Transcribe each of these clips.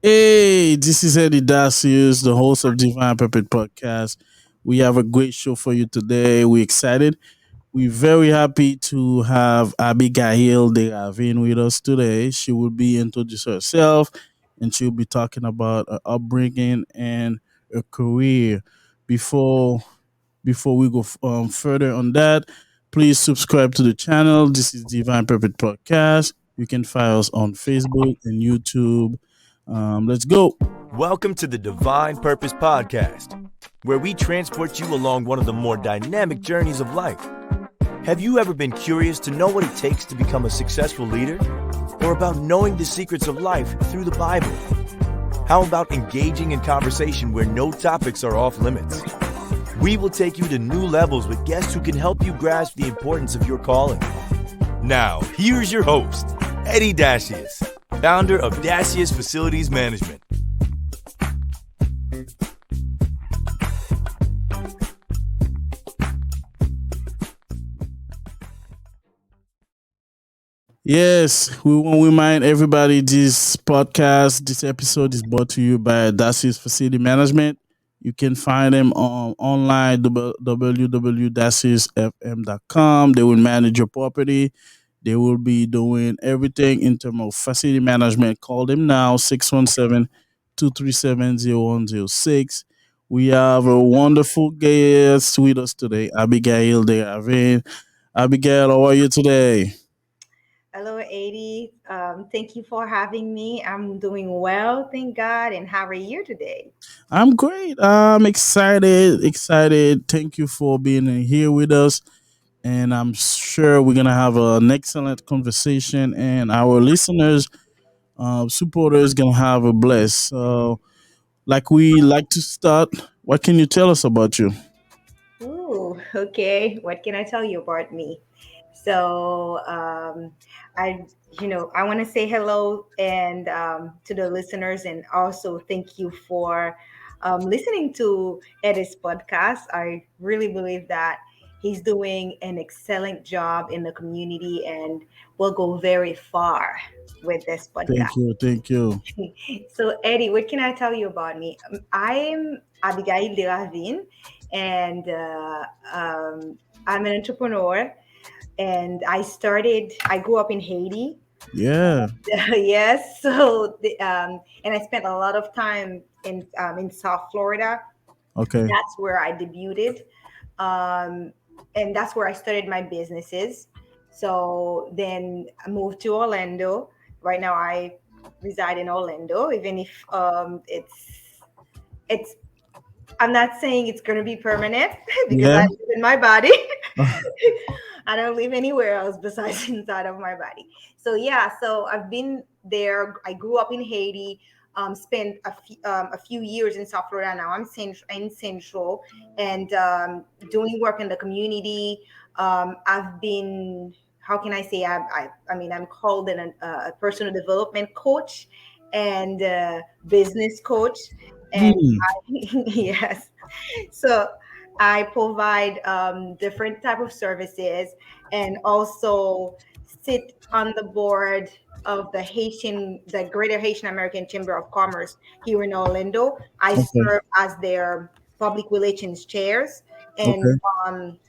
Hey, this is Eddy Dacius, the host of Divine Puppet Podcast. We have a great show for you today. We're excited. We're very happy to have Abigail Desravines with us today. She will be introduce herself and she'll be talking about her upbringing and her career. Before before we go further on that, please subscribe to the channel. This is Divine Puppet Podcast. You can find us on Facebook and YouTube. Let's go. Welcome to the Divine Purpose Podcast, where we transport you along one of the more dynamic journeys of life. Have you ever been curious to know what it takes to become a successful leader? Or about knowing the secrets of life through the Bible? How about engaging in conversation where no topics are off limits? We will take you to new levels with guests who can help you grasp the importance of your calling. Now, here's your host, Eddy Dacius, founder of Dacius Facilities Management. Yes, we want to remind everybody this episode is brought to you by Dacius Facility Management. You can find them on online www.daciusfm.com. They will manage your property. They will be doing everything in terms of facility management. Call them now 617-237-0106. We have a wonderful guest with us today, Abigail Desravines. Abigail, how are you today? Hello, Adi. Thank you for having me. I'm doing well, thank God. And how are you today? I'm great. I'm excited. Thank you for being here with us. And I'm sure we're going to have an excellent conversation, and our listeners, supporters, going to have a bless. So, like we like to start, what can you tell us about you? Ooh, okay. What can I tell you about me? So, I, I want to say hello and to the listeners, and also thank you for listening to Eddie's podcast. I really believe that he's doing an excellent job in the community and will go very far with this podcast. Thank you. Thank you. So, Eddie, what can I tell you about me? I'm Abigail Desravines, and I'm an entrepreneur. And I grew up in Haiti. Yeah. Yes. So, and I spent a lot of time in South Florida. Okay. That's where I debuted. Um, and that's where I started my businesses. So then I moved to Orlando. Right now I reside in Orlando, even if it's I'm not saying it's gonna be permanent because I Yeah. live in my body. I don't live anywhere else besides inside of my body. So yeah, so I've been there. I grew up in Haiti. Spent a few years in South Florida. Now I'm in Central and doing work in the community. I've been, how can I say, I mean, I'm called a personal development coach and business coach. And Hmm. yes, so I provide different type of services and also sit on the board of the Greater Haitian American Chamber of Commerce here in Orlando. I Okay. serve as their public relations chairs, and Okay. um,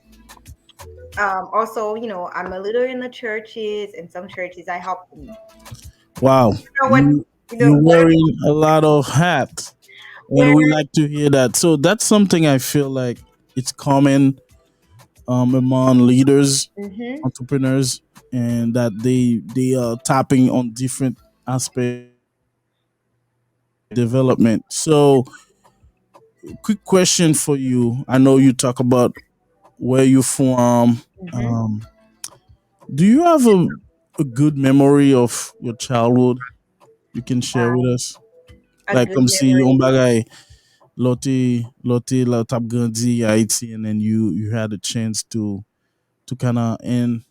also, I'm a leader in the churches, and some churches I help them. Wow. You know what? You're wearing a lot of hats, and Where? we like to hear that. So that's something I feel like it's common among leaders, Mhm. entrepreneurs, and that they are tapping on different aspects of development. So, quick question for you. I know you talk about where you from. Mhm. Um, do you have a good memory of your childhood you can share with us? A Like, good comme si on memory. bagay lote la tap grandi Haiti, and then you had a chance to kind of and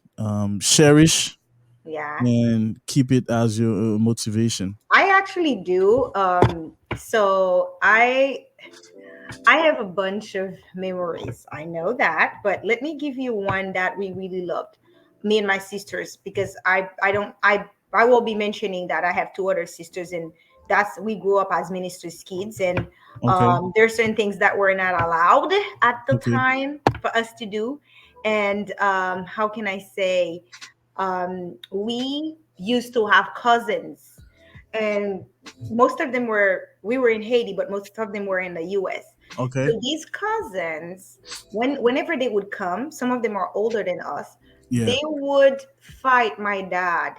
cherish Yeah. and keep it as your motivation. I actually do. I have a bunch of memories. I know that, but let me give you one that we really loved, me and my sisters, because I will be mentioning that I have two other sisters, and that's we grew up as Ministries kids, and Okay. there's certain things that were not allowed at the Okay. time for us to do. And how can I say, we used to have cousins, and most of them were we were in Haiti, but most of them were in the US. Okay. So these cousins, whenever they would come, some of them are older than us, Yeah. they would fight my dad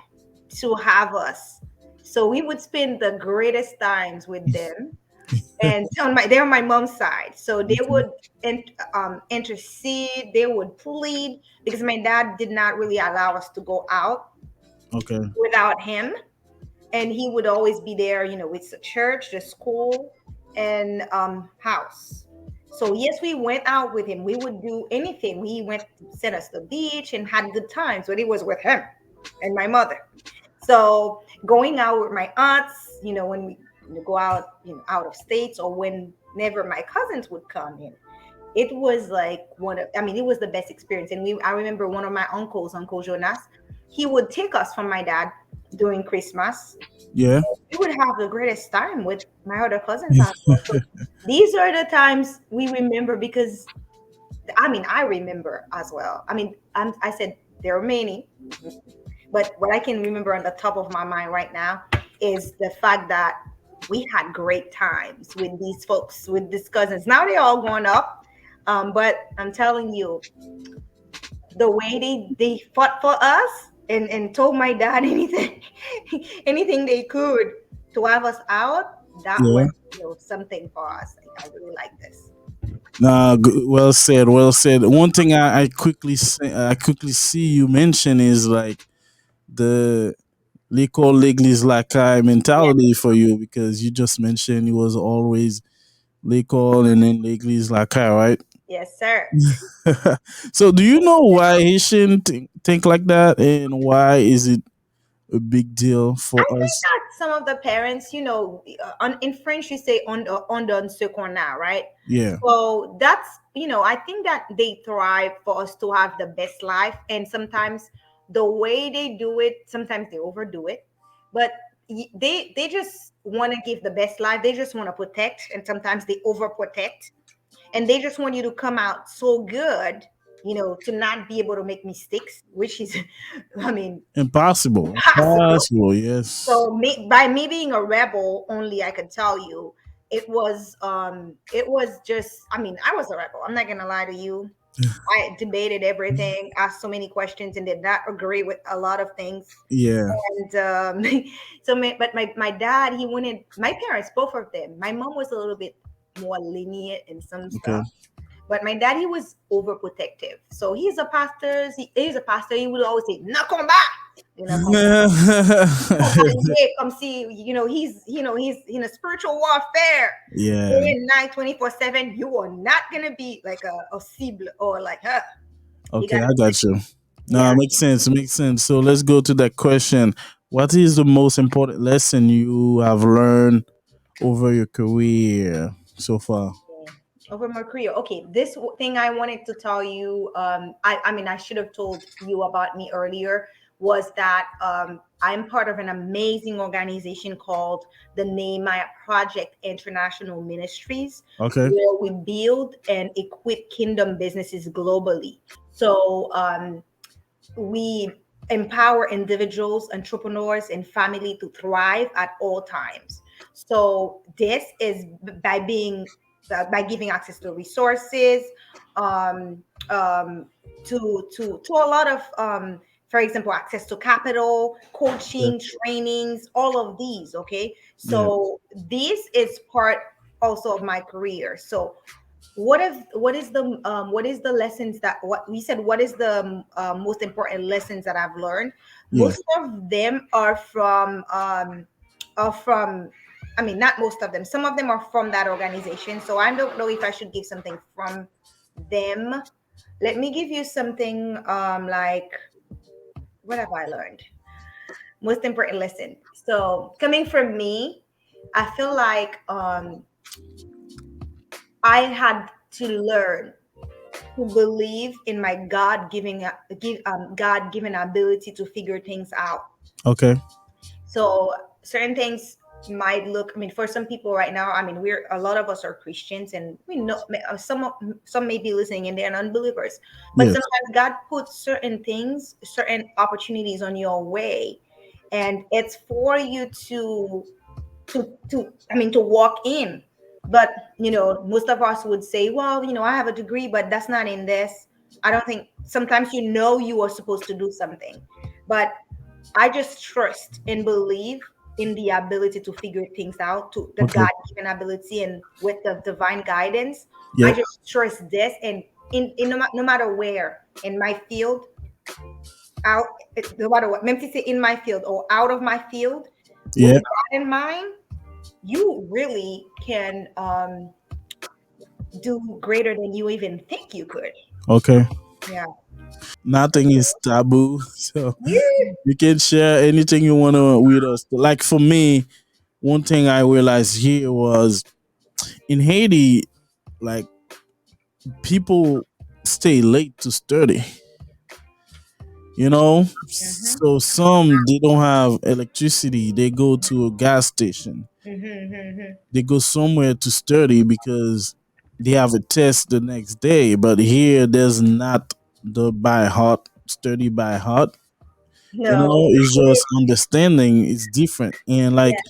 to have us. So we would spend the greatest times with them. And they're on my mom's side, so they Okay. would intercede, they would plead, because my dad did not really allow us to go out Okay. without him, and he would always be there, with the church, the school, and house. So yes, we went out with him, we would do anything, he went sent us to the beach and had good times, but it was with him and my mother. So going out with my aunts, when we go out, out of states, or whenever my cousins would come in, it was like it was the best experience. And I remember one of my uncles, Uncle Jonas, he would take us from my dad during Christmas. Yeah. We would have the greatest time with my other cousins as well. So these are the times we remember, because I remember as well. I said there are many, but what I can remember on the top of my mind right now is the fact that we had great times with these folks, with these cousins. Now they're all grown up, but I'm telling you, the way they fought for us, and told my dad anything, anything they could to have us out. That Yeah. was, something for us. Like, I really like this. Nah, well said. Well said. One thing I quickly see you mention is like the l'école l'église la caille Yes, mentality for you, because you just mentioned it was always l'école and then l'église la caille, right? yes, sir. So do you know why Haitian think like that, and why is it a big deal I for think us? that some of the parents, in French, you say on donne ce qu'on a, right? Yeah. So that's, I think that they thrive for us to have the best life. And sometimes the way they do it, sometimes they overdo it, but they just want to give the best life. They just want to protect, and sometimes they overprotect, and they just want you to come out so good, to not be able to make mistakes, which is, I mean, Impossible. impossible. Impossible. Yes. So by me being a rebel, only I can tell you, it was just, I was a rebel. I'm not gonna lie to you. I debated everything, asked so many questions, and did not agree with a lot of things. Yeah. And but my dad, he wanted my parents, both of them. My mom was a little bit more lenient in some Okay. stuff, but my dad, he was overprotective. So he's a pastor. He would always say, "No combat," come Hey, come see, he's in a spiritual warfare. Yeah. Day and night, 24/7. You are not gonna be like a cible, or like her. You Okay, gotta I got you. No, Yeah. makes sense. Makes sense. So let's go to that question. What is the most important lesson you have learned over your career so far? Over my career. Okay, this thing I wanted to tell you, I should have told you about me earlier, was that I'm part of an amazing organization called the Nehemiah Project International Ministries, Okay. where we build and equip kingdom businesses globally. So we empower individuals, entrepreneurs, and family to thrive at all times. So this is by giving access to resources, um, um, to a lot of, for example, access to capital, Yeah. coaching, trainings, all of these. Okay, Yeah. so this is part also of my career. So what is the lessons that what we said, what is the most important lessons that I've learned? Yeah. Most of them are from not most of them, some of them are from that organization, so I don't know if I should give something from them. Let me give you something, like, what have I learned? Most important lesson. So coming from me, I feel like I had to learn to believe in my God given ability to figure things out. Okay. So certain things, might look, I mean, for some people right now, I mean, we're a lot of us are Christians, and we know some may be listening and they're non-believers, but Yes. sometimes God puts certain things, certain opportunities on your way, and it's for you to I mean to walk in. But most of us would say, well, I have a degree, but that's not in this. I don't think, sometimes you are supposed to do something, but I just trust and believe in the ability to figure things out, to the Okay. God-given ability, and with the divine guidance. I Yep. just trust this, and in no matter where in my field, out, no matter what, maybe say in my field or out of my field, with Yeah. God in mind, you really can do greater than you even think you could. Okay. Yeah. Nothing is taboo, so Yeah. you can share anything you want to with us. Like for me, one thing I realized here was in Haiti, like people stay late to study. Mm-hmm. So some they don't have electricity. They go to a gas station. Mm-hmm. Mm-hmm. They go somewhere to study because they have a test the next day. But here, there's not the by heart study by heart. No. It's just understanding is different. And like Yeah.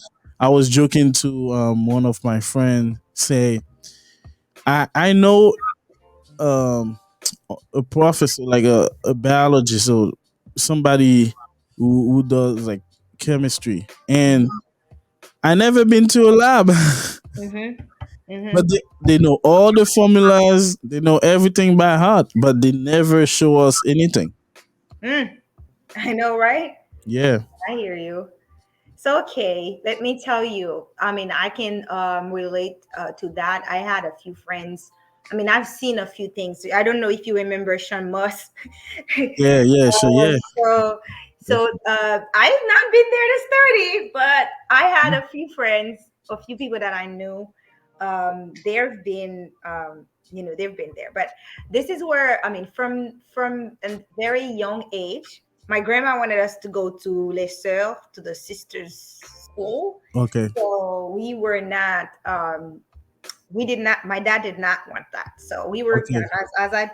I was joking to one of my friends, say I know um a professor, like a biologist or somebody who does like chemistry, and I never been to a lab. Mm-hmm. But Mm-hmm. they know all the formulas, they know everything by heart, but they never show us anything. Mm. I know, right? Yeah. I hear you. So, okay, let me tell you. I mean, I can relate to that. I had a few friends. I mean, I've seen a few things. I don't know if you remember Sean Moss. Yeah, yeah, sure, yeah. So, I've not been there to study, but I had a few friends, a few people that I knew. They've been there. But this is where, I mean, from a very young age, my grandma wanted us to go to Les Sœurs, to the sisters' school. Okay, So we were not. We did not. My dad did not want that. So we were, okay, as I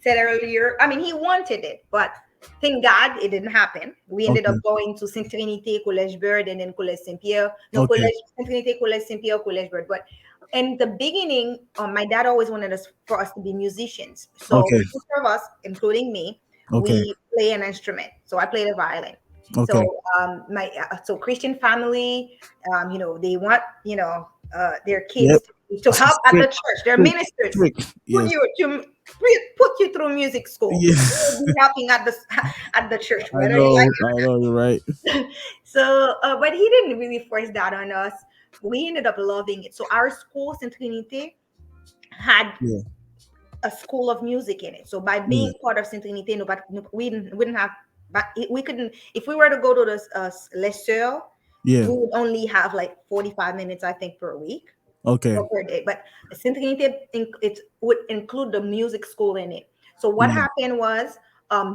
said earlier. I mean, he wanted it, but thank God it didn't happen. We ended up okay, going to Saint Trinité, Collège Bird, and then Collège Saint Pierre. No, okay, Collège Saint Trinité, Collège Saint Pierre, Collège Bird. But in the beginning, my dad always wanted us for us to be musicians. So okay, most of us, including me, okay, we play an instrument. So I play the violin. okay. So my so Christian family, they want their kids Yep. to help at the Strict, church. They're strict, ministers. strict. Put Yes. you to put you through music school. Yeah. You'll be helping at the at the church, I whether you know. like I know. You're right. it. So, but he didn't really force that on us. We ended up loving it. So our school, Saint Trinité, had Yeah. a school of music in it. So by Yeah. being part of Saint Trinité, no, but we wouldn't have, but we couldn't, if we were to go to this Les Sœurs, Yeah. we would only have like 45 minutes, I think, per week Okay. or per day. But Saint Trinité, it would include the music school in it. So what Yeah. happened was,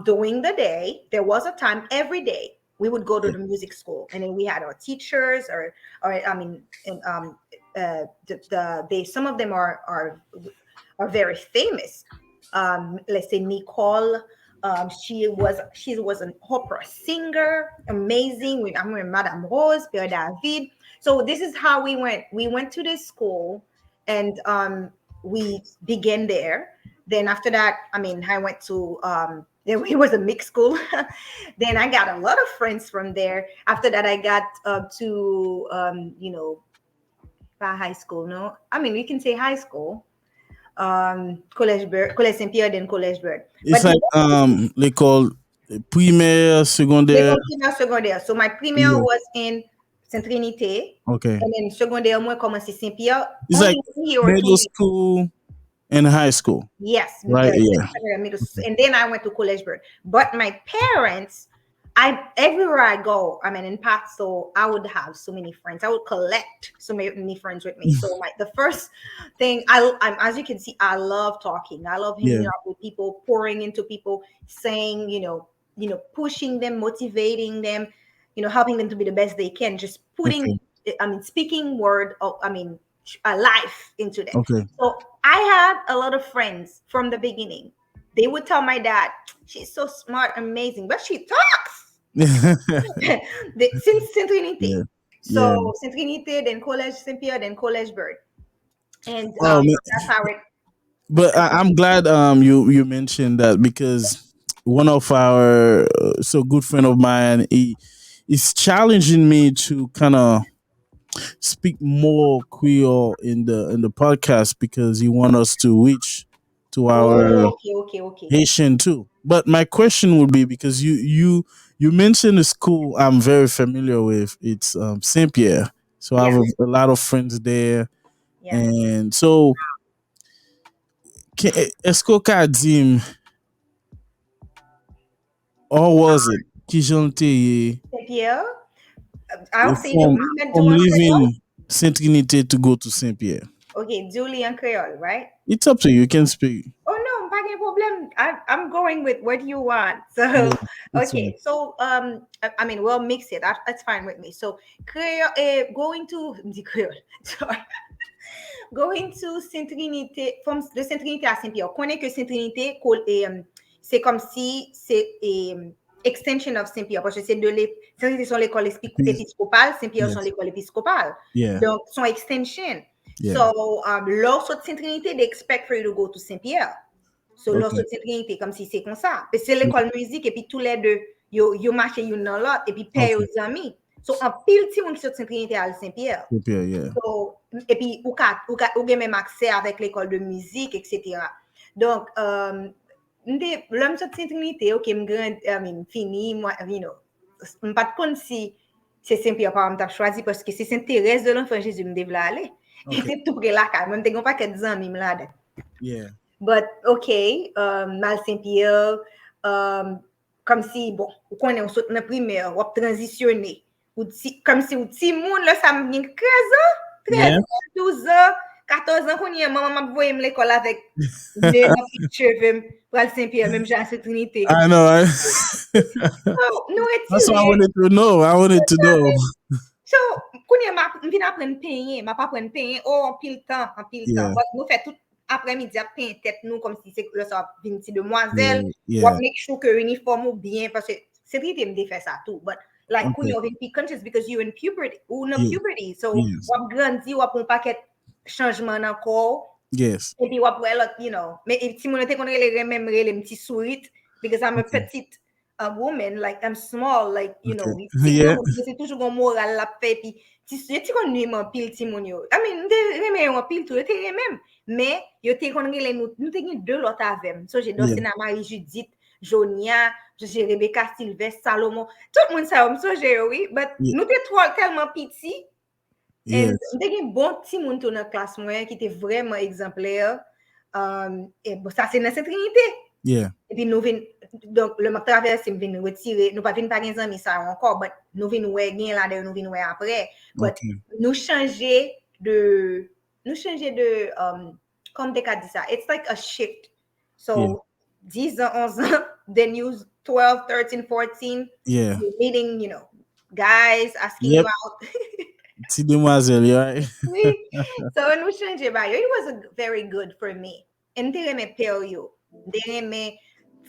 during the day, there was a time every day we would go to Yeah. the music school, and then we had our teachers, or I mean, and they some of them are very famous. Let's say Nicole. She was an opera singer, amazing. I remember Madame Rose, Pierre David. So this is how we went. We went to this school, and we began there. Then after that, I mean, I went to then it was a mixed school. Then I got a lot of friends from there. After that, I got to pas high school. No, I mean we can say high school. Collège Bird, Collège Saint Pierre, then Collège Bird. It's But like they call primaire, secondaire. primaire, secondaire. So my primaire Yeah. was in Saint Trinité, Okay. and then secondaire, moi commencé Saint Pierre, It's only like 1 year or two middle years. school and high school, Yes, right? Yeah. and then I went to College Bird. But my parents, I everywhere I go, I mean, in Paso, I would have so many friends. I would collect so many friends with me. So the first thing I'm, as you can see, I love talking. I love hanging Yeah. out with people, pouring into people, saying, pushing them, motivating them, helping them to be the best they can. Just putting Okay. I mean, speaking word of, I mean, a life into them. Okay. So I had a lot of friends from the beginning. They would tell my dad, she's so smart, amazing, but she talks. Since Saint Yeah. Trinity. Yeah. So Saint Trinity, then College Saint Pierre, then College Bird. And Oh man. that's how it. But I'm glad you mentioned that because one of our so good friend of mine he is challenging me to kind of speak more Creole in the podcast because he want us to reach to our Oh, okay, okay, okay. Haitian too. But my question would be because you mentioned a school I'm very familiar with. It's Saint Pierre. So I Yeah, have a lot of friends there, yeah. and so est-ce qu'on peut dire or was it qui j'étais Saint Pierre. I'll say the from movement from do in Creole. leaving Saint Trinité to go to Saint Pierre? Okay, Julie and Creole, right? It's up to you. You can speak. Oh no, pas de problem. I'm going with what you want. Yeah, So it's okay, so I mean we'll mix it. That's fine with me. So Creole, going to the Creole. Sorry. Going to Saint Trinité, from de Saint Trinité à Saint Pierre. On connaît que Saint Trinité, c'est comme si c'est extension of Saint Pierre parce que c'est de Saint Trinité sont l'école épiscopale, Saint Pierre sont yes, l'école épiscopale. yeah, Donc son extension. yeah. So lorsque Saint Trinité, they expect for you to go to Saint Pierre. So lorsque Okay, Saint Trinité, comme si c'est comme ça. Parce que c'est l'école musique et puis tous les deux, yo marché une dans l'autre et puis paye okay. aux amis. So en pile ti moun qui Saint Trinité à Saint Pierre. Saint Pierre, yeah. So, et puis, ou gen même accès avec l'école de musique, etc. Donc, l'homme sur Saint-Trinité, ok, I mean, fini, moi, you know, je pas de si c'est Saint-Pierre par exemple choisi parce que c'est Saint-Thérèse de l'Enfant Jésus me devait aller. Okay. C'était tout près là, quand même, t'es pas qu'à 10 ans, même là. Yeah, But, ok, Mal Saint-Pierre, comme si, bon, ou qu'on est en saute dans la primaire, ou transitionné, ou comme si ou petit monde, là, ça me vient 13 ans. 13 yeah. ans, 12 ans, 14 ans, qu'on y a, maman m'a voyé l'école avec des cheveux pour le Saint-Pierre, même j'ai à cette Trinité. I know. So, nous That's what I étudions. wanted to know. I wanted to know. So, qu'on y a, je viens apprendre payer, ma pas apprendre payer, oh, en pile temps, en pile temps. Yeah, But nous fait tout après-midi à peindre tête nous comme si c'est le soir une petite demoiselle, yeah, ou yeah. make sure que uniforme ou bien parce que c'est Trinité me fait ça tout. But like when Okay. you're in conscious because you're in puberty, ou in Yeah. puberty, so Yes. wap grandi, wap un paquet changement encore. Yes. Et puis, you know, mais si mon était qu'on les même les petits sourires, because I'm a Okay. petite woman, like I'm small, like, you know, Okay. Yeah. c'est toujours un moral la fait, puis tu qu'on nuit mon pile, Timonio. I mean, de remè un pile tout, te même, mais yo te qu'on nous te gen deux l'autre avec. So, j'ai dansé Yeah. dans Marie-Judith, Jonia, j'ai Rebecca Sylvestre, Salomon, tout le monde ça, so j'ai, oui, but Yeah. nous te trois tellement petits. Et Yes. il y a un bon petit monde dans la classe moyenne qui était vraiment exemplaire. Et bon, ça, c'est dans cette trinité. Yeah. Et puis, nous venons, donc, le traverse, nous venons retirer, nous pas venons pas 15 ans, mais ça encore, mais nous venons ouais, gain là, nous venons ouais après. Mais Okay. nous changer de, comme des cas dit ça, it's like a shift. So, 10 ans, 11 ans, then you 12, 13, 14, Yeah. you're meeting, you know, guys asking Yep. you out. Petite demoiselle, right? Oui. So, nous change ba yo. It was very good for me. And te reme père yo. Te reme,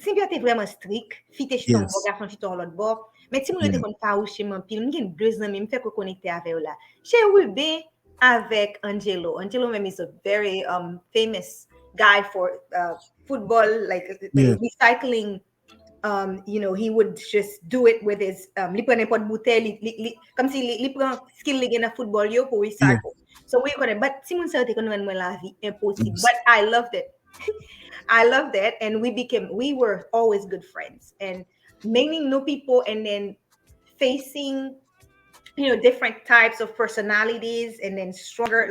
si bien te vraiment strict, fi te chiton Yes. bon, garçon chiton l'autre bord. Mais si moun te kon pa ou chez mon pile, m'gen 2 ans, me fait ko connecter avec là. Chez Wilbe avec Angelo. Angelo même is a very famous guy for football, like Yeah. recycling. You know, he would just do it with his li prend n'importe bouteille, comme si li prend skill li gen football yo pour recycle. So we gonna, but si moun sa te kon rendre la vie impossible. Yes. But I loved it. I loved it, and we were always good friends, and meeting new people, and then facing, you know, different types of personalities, and then stronger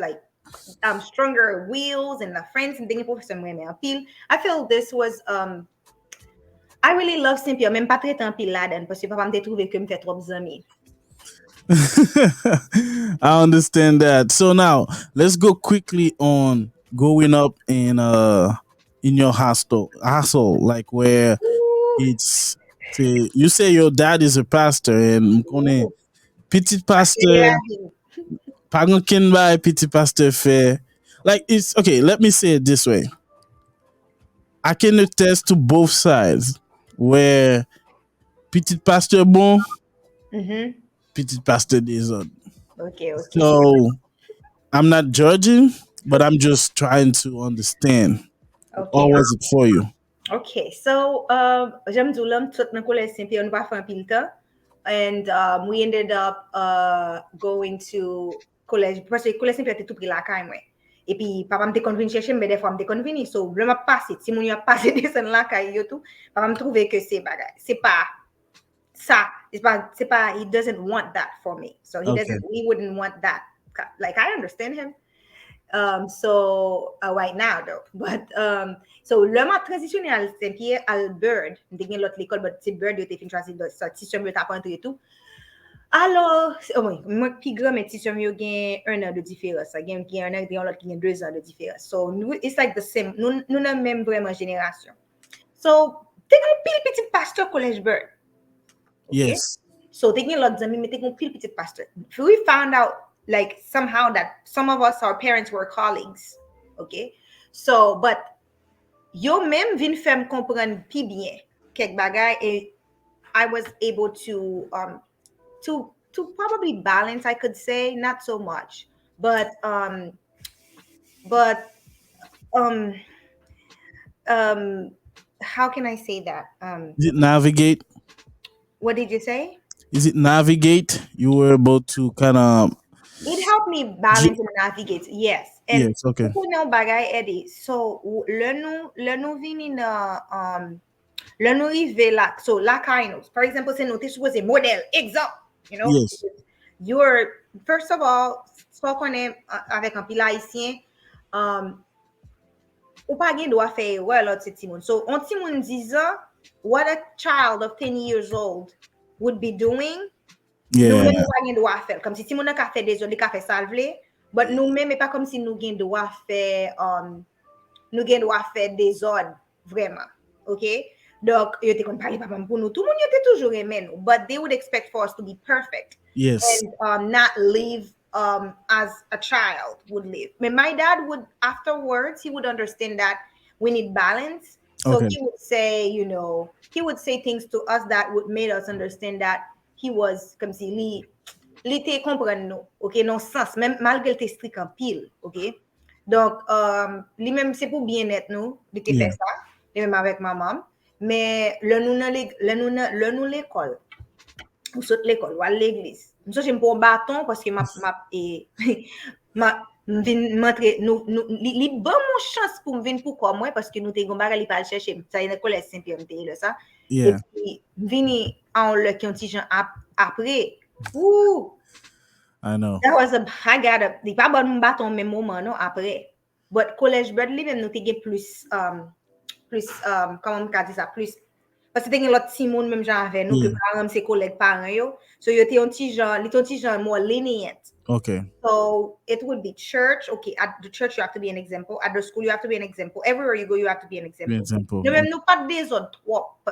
wheels and the friends and things for some women appeal. I feel this was I really love Saint-Pierre, même pas très tant pile là-dedans, parce que papa m'a trouvé que me fait trop amis. I understand that. So now let's go quickly on growing up in your hostel, like where it's you say your dad is a pastor and mkone petit pastor pa gon ken ba petit pasteur fait. Like it's okay, let me say it this way. I can attest to both sides where petit pasteur bon, Mm-hmm. petit pasteur désordre. Okay, okay. So I'm not judging, but I'm just trying to understand. Okay. How was it for you? Okay, so j'aime dire l'homme tout dans collège Saint-Pierre, on pas fait un pile temps. And we ended up going to collège parce que collège Saint-Pierre était tout près la caille moi. Et puis papa me convenu chercher mais des fois me convenu so vraiment passé si mon y a passé descendre la caille yo tout papa me trouver que c'est bagay c'est pas ça c'est pas he doesn't want that for me. So Okay. he wouldn't want that. Like I understand him. So right now though, but so le m'a transitionné à Saint-Pierre à Bird, j'ai l'autre l'école, but c'est Bird yo te fin choisi de sorti sur mieux t'apprendre et tout. Alors, oh oui, moi plus grand mais si yo gen 1 an de différence, gen un an gen l'autre qui gen 2 ans de différence. So it's like the same. Nous n'a même vraiment génération. So t'es un pile petit pasteur collège Bird. Okay? Yes. So taking lots of me taking pile petit pasteur. We found out like somehow that some of us, our parents were colleagues. Okay? So, but yo même vin fèm comprendre pi bien quelques bagay et I was able to probably balance, I could say, not so much. But but um how can I say that? Is it navigate? What did you say? Is it navigate? You were able to kind of. It helped me balance and navigate, yes. And Yes. Okay. pou nou bagay Eddie, so le nou vini le nou rive la, so la kainos, for example, se nou te supposé model, exemple, you know, Yes. you're, first of all, so konen avek an pil haisyen, ou pa gen do a fe wè lot se timoun. So, on timoun 10 ans, what a child of 10 years old would be doing, nou Yeah. men nou pa gen do a fel. Kom si timoun nan ka fe dezod, li ka fe salvele, but nou men me pa kom si nou gen do a fe dezod, vreman. Ok? Donc, yo te kon pale papam pou nou. Tout moun yo te toujou remen nou. But they would expect for us to be perfect. Yes. And not live as a child would live. But my dad would, afterwards, he would understand that we need balance. So Okay. he would say, you know, he would say things to us that would make us understand that he was, comme si li te kompren nou, ok, non sens, même malgré te strict en pile, ok. Donc, li même c'est pour bien-être nous, li te Yeah. fait ça, li même avec maman, mais le nou l'école, ou saute l'école, ou à l'église. So j'aime pour bâton parce que vin montre li bon mon chance pour me venir pour moi parce que nous te gon bagay li pa chercher ça une école Saint-Pierre là ça et Yeah. puis vini en le qui ont ti gens après ouh I know. that was a I got a li pa bon mon bâton même moment non après but college bird li même nous te gen plus comment on dit ça plus parce que te gen l'autre ti moun même genre avec nous que par exemple c'est collègues parents yo so yo te un ti gens more lenient. Okay. So it would be church. Okay, at the church you have to be an example. At the school you have to be an example. Everywhere you go you have to be an example. Example. No, même nous pas des autres.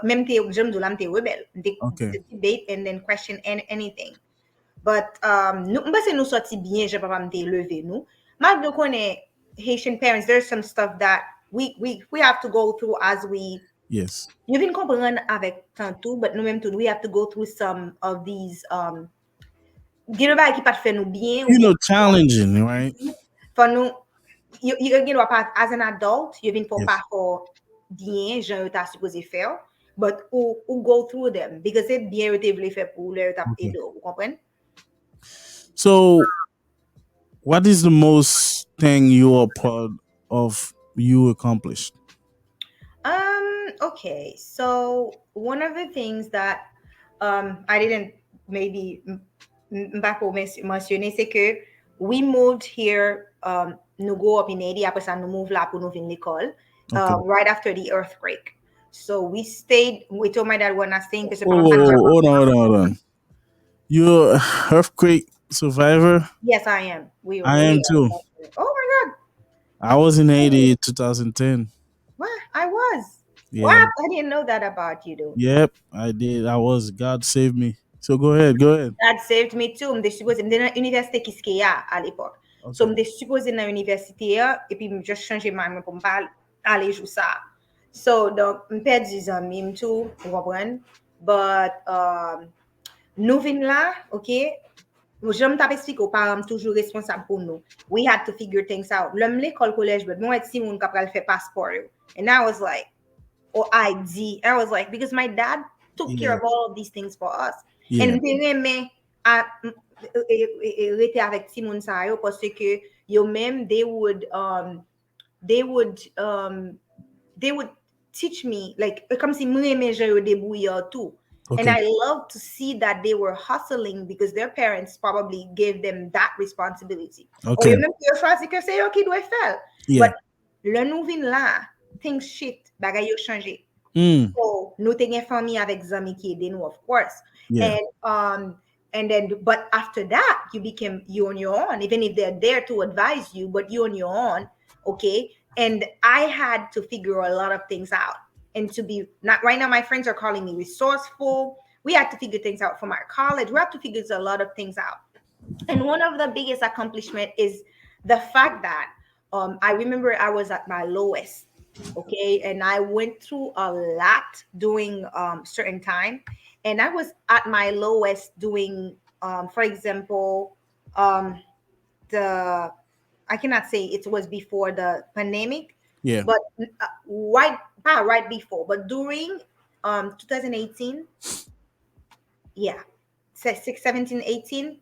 Même t'es j'aime dire t'es rebelle. Okay. Debate and then question anything. But nous parce que nous sorti bien, je papa m'te levé nous. Malgré qu'on est Haitian parents, there's some stuff that we have to go through as we. Yes. You viens comprendre avec tantôt, but nous même tout we have to go through some of these gen bagay ki pat fè nou bien You know, challenging, right? For nou you gen wap as an adult you vin pou Yes. pa fò bien jan yo ta supposé fè but ou go through them because c'est bien yo te vle fè pou lè yo ta Okay. edo ou kompren. So, what is the most thing you are proud of you accomplished? Okay, so one of the things that I didn't maybe m'bako mentionner c'est que we moved here nous go up in Haiti après ça nous move là pour nous vin l'école right after the earthquake. So we told my dad we're not staying because Hold on. You're an earthquake survivor? Yes, I am. I am too. Oh my God. I was in Haiti in 2010. What? I was. Yeah. What? I didn't know that about you though. Yep, I did. God saved me. So go ahead, go ahead. That saved me too. Mde suppose mde nan universite Kiskeya à l'époque. So Okay. mde suppose nan universite ya, et puis m just chanje man mwen pou m pa ale jou sa. So, donc, m perdi zanmim tou, ou kompren. But, nou vin la, ok, jom tap explique ou param toujou responsable pou nou. We had to figure things out. Lèm l'école collège, but mwen et si moun kap pral fè passeport yo. And I was like, or ID. I was like, because my dad took care Yeah. of all of these things for us. Yeah. And mte reme a rete avèk ti moun sa yo parce que yo mèm they would they would teach me like comme si mwen reme jan yo debouye tout. And Okay. I love to see that they were hustling because their parents probably gave them that responsibility. Ou Okay. yo mèm ki yo chwazi ke se yo ki dwe fel. Yeah. But le nou vin la, things shift, bagay yo chanje. Mm. So, nou te gen fami avek zami ki ede nou, of course. Yeah. And then, but after that, you became you on your own, even if they're there to advise you, but you on your own, okay? And I had to figure a lot of things out. And to be not right now, my friends are calling me resourceful. We had to figure things out from our college. We have to figure a lot of things out. And one of the biggest accomplishment is the fact that I remember I was at my lowest, okay, and I went through a lot during certain time, and I was at my lowest doing, for example, um, the I cannot say it was before the pandemic, Yeah. but right, not right before, but during 2018, yeah, 6, 17, 18,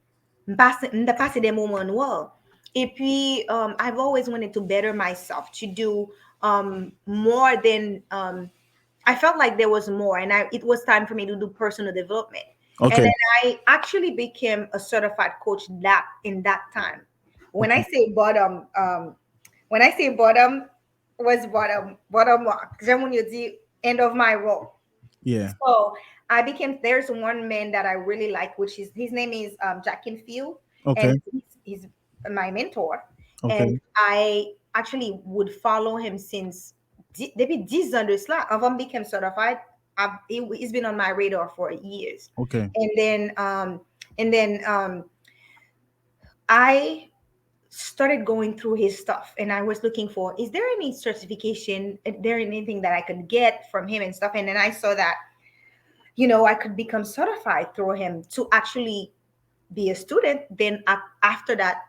m'da passé des moments noirs. Et puis, I've always wanted to better myself, to do more than, I felt like there was more, and it was time for me to do personal development. And Okay. then I actually became a certified coach that in that time. When I Okay. say bottom, when I say bottom, was bottom mark. J'aime when you see end of my rope. Yeah. So I became there's one man that I really like, which is his name is Jack Canfield, Okay. and he's my mentor. And Okay. I actually would follow him since depuis 10 ans de cela. Avant became certified, he's been on my radar for years. Okay. And then I started going through his stuff, and I was looking for, is there any certification, is there anything that I could get from him and stuff? And then I saw that, I could become certified through him to actually be a student. Then after that,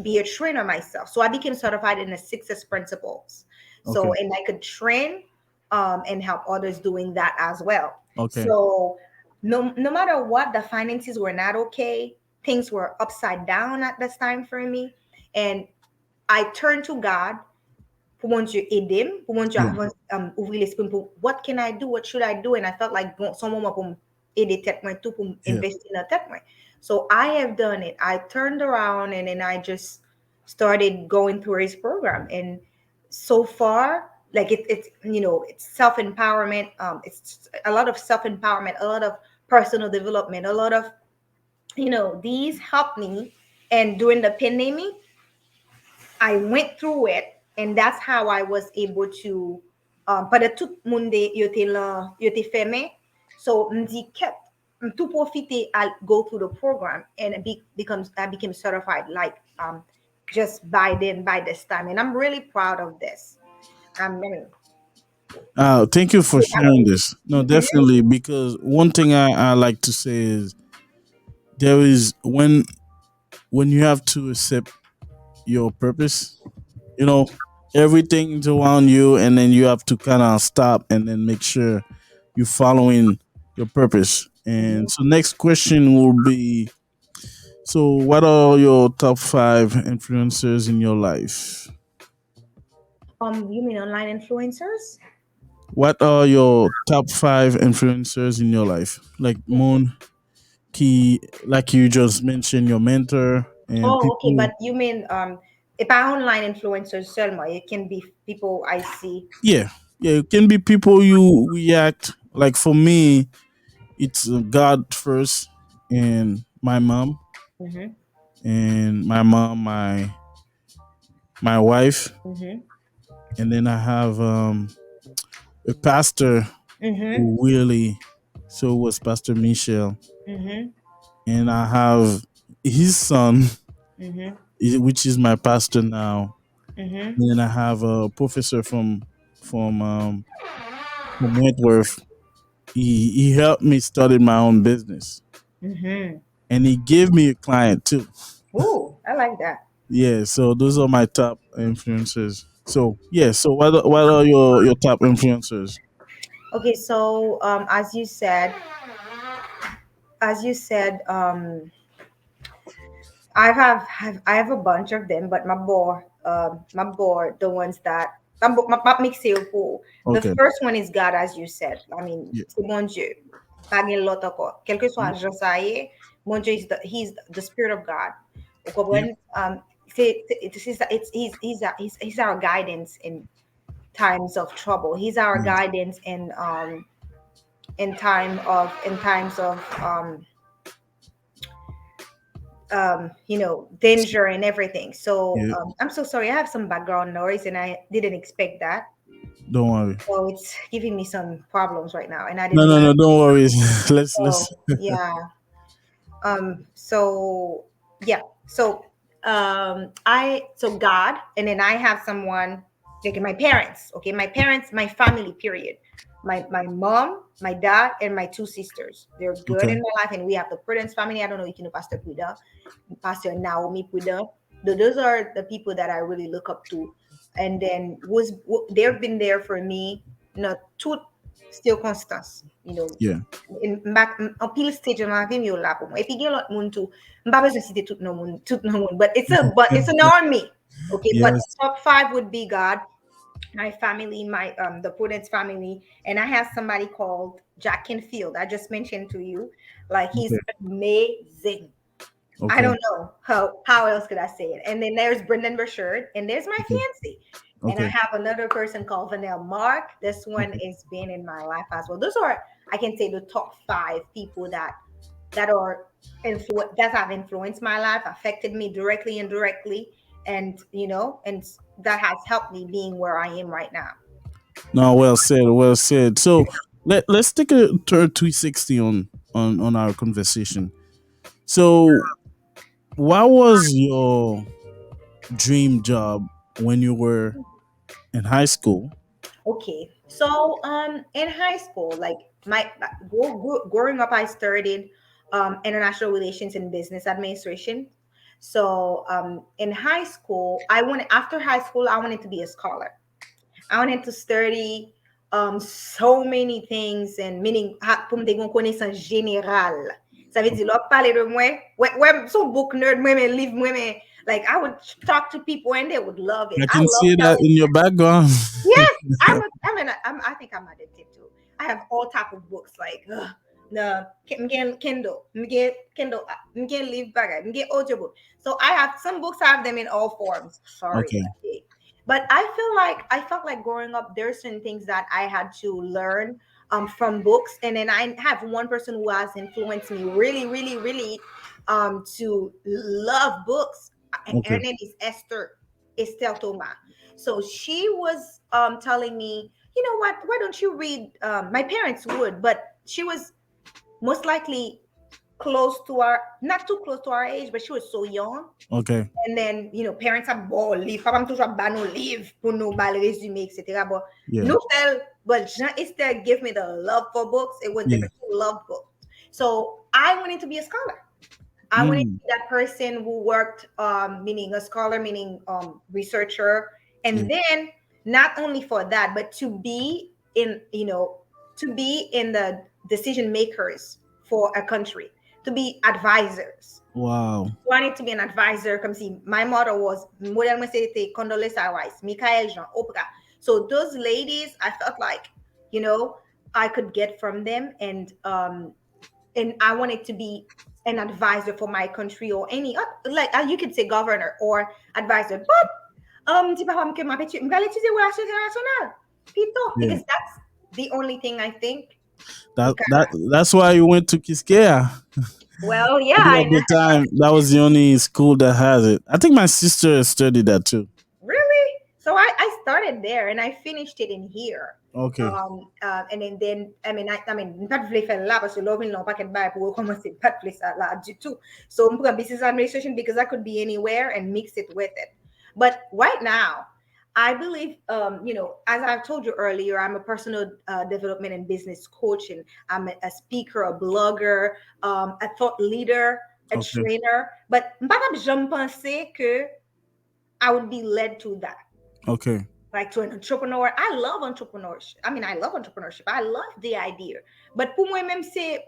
be a trainer myself. So I became certified in the success principles. So, Okay. and I could train and help others doing that as well. Okay. So no matter what, the finances were not okay. Things were upside down at this time for me. And I turned to God pour mon Dieu aider, pour mon Dieu Yeah. ouvrir l'esprit pour what can I do, what should I do, and I felt like bon, son moment pour aider tête moi tout pour Yeah. investir dans tête moi. So I have done it. I turned around and then I just started going through his program, and so far, like it's it's self empowerment. It's a lot of self empowerment, a lot of personal development, a lot of these helped me. And during the pandemic, I went through it, and that's how I was able to pada tout monde yo te fermé. So m'di kept tout profiter I go through the program, and I became certified like just by this time, and I'm really proud of this. I'm really. Thank you for sharing this. No, Mhm. definitely, because one thing I like to say is there is when you have to accept your purpose, you know, everything is around you, and then you have to kind of stop and then make sure you're following your purpose. And so, next question will be: so, what are your top five influencers in your life? You mean online influencers? What are your top five influencers in your life? Like Moon, Key, like you just mentioned, your mentor and Oh, okay, people. but you mean if I online influencers, Selma, it can be people I see. Yeah, yeah, it can be people you react. Like for me, it's God first, and my mom, Mm-hmm. and my wife, Mm-hmm. and then I have a pastor Mm-hmm. who really, so was Pastor Michelle. Mm-hmm. and I have his son, Mm-hmm. which is my pastor now, Mm-hmm. and then I have a professor from um, from Wentworth. He helped me start my own business, Mm-hmm. and he gave me a client too. Ooh, I like that. Yeah, so those are my top influencers. So yeah, so what are your top influencers? Okay, so as you said, I have a bunch of them, but my boy, the ones that my mix it up. The Okay. first one is God, as you said. I mean, Yeah. c'est mon Dieu. Pas gen l'autre encore. Quel que soit agent ça y est, mon Dieu is he's the spirit of God. Vous Yeah. comprenez? He's our guidance in times of trouble. He's our Yeah. guidance in times of danger and everything. So Yeah. I'm so sorry. I have some background noise and I didn't expect that. Don't worry. So it's giving me some problems right now, and I No, didn't no, know. no. Don't worry. Let's. So yeah. So yeah. So God, and then I have someone like my parents. Okay, my parents, my family. Period. My mom, my dad, and my two sisters. They're good Okay. in my life, and we have the Prudence family. I don't know if you know Pastor Puda, Pastor Naomi Puda. Those are the people that I really look up to. And then they've been there for me, not tout still constance, Yeah. en pile stage dans la vie mi yo la pou mwen. Et puis gen lot moun tou. M'pa bezwen citer tout non moun, but it's an army. Okay, but Yes. top 5 would be God, my family, my the Prudence family, and I have somebody called Jack Canfield. I just mentioned to you, like he's Okay. amazing. I Okay. don't know how else could I say it. And then there's Brendan Burchard, and there's my Okay. fiance. And I Okay. have another person called Vanel Mark. This one Okay. has been in my life as well. Those are, I can say, the top 5 people that are that have influenced my life, affected me directly and indirectly, and and that has helped me being where I am right now. No, well said. Well said. So let's take a turn 360 on our conversation. So, what was your dream job when you were in high school? Okay, so in high school, like growing up, I studied international relations and business administration. So in high school, after high school, I wanted to be a scholar. I wanted to study so many things, and meaning pour me une connaissance générale. Ça veut dire, là, parler de moi, ouais, son book nerd, moi, mes livres, moi, like I would talk to people and they would love it. I I can love see that telling. in your background. Yes, I think I'm addicted to. I have all type of books like the Kindle, Kindle, live bag, get audiobook. So I have some books. I have them in all forms. Sorry, Okay. okay. But I felt like growing up, there's certain things that I had to learn from books, and then I have one person who has influenced me really, really, really to love books. Her Okay. name is Estelle Thomas. So she was telling me, you know what, why don't you read? My parents would, but she was most likely close to our, not too close to our age, but she was so young. Okay. And then, parents are bon livre, papa toujours ba nou livre pour nous ba le résumé, etc. But Yeah. nous but Jean Esther gave me the love for books. It was Yeah. different. She loved books. So I wanted to be a scholar. I wanted to Mm. be that person who worked, meaning a scholar, meaning researcher, Yeah. and then not only for that, but to be in the decision makers for a country, to be advisors. Wow. Wanted to be an advisor. Come see, my motto was model Condoleezza Rice, Michael Jean, Oprah. So those ladies, I felt like, I could get from them, and I wanted to be an advisor for my country or any like you could say governor or advisor. But di pa ke m'apetite relation international. Pito, Yeah. because that's the only thing I think we That can. that that's why you went to Quisqueya. Well, yeah, Because at the time, that was the only school that has it. I think my sister studied that too. really. So I started there and I finished it in here. Okay. And then I mean pas de faire là parce que là on pas qu'être bail pour recommencer pas de ça là du tout. So I'm going business administration because I could be anywhere and mix it with it. But right now, I believe, as I've told you earlier, I'm a personal development and business coach, and I'm a speaker, a blogger, a thought leader, a Okay. trainer. But je me pensais que I would be led to that, Okay. like to an entrepreneur. I love entrepreneurship. I mean, I love entrepreneurship. I love the idea. But pour moi-même, c'est,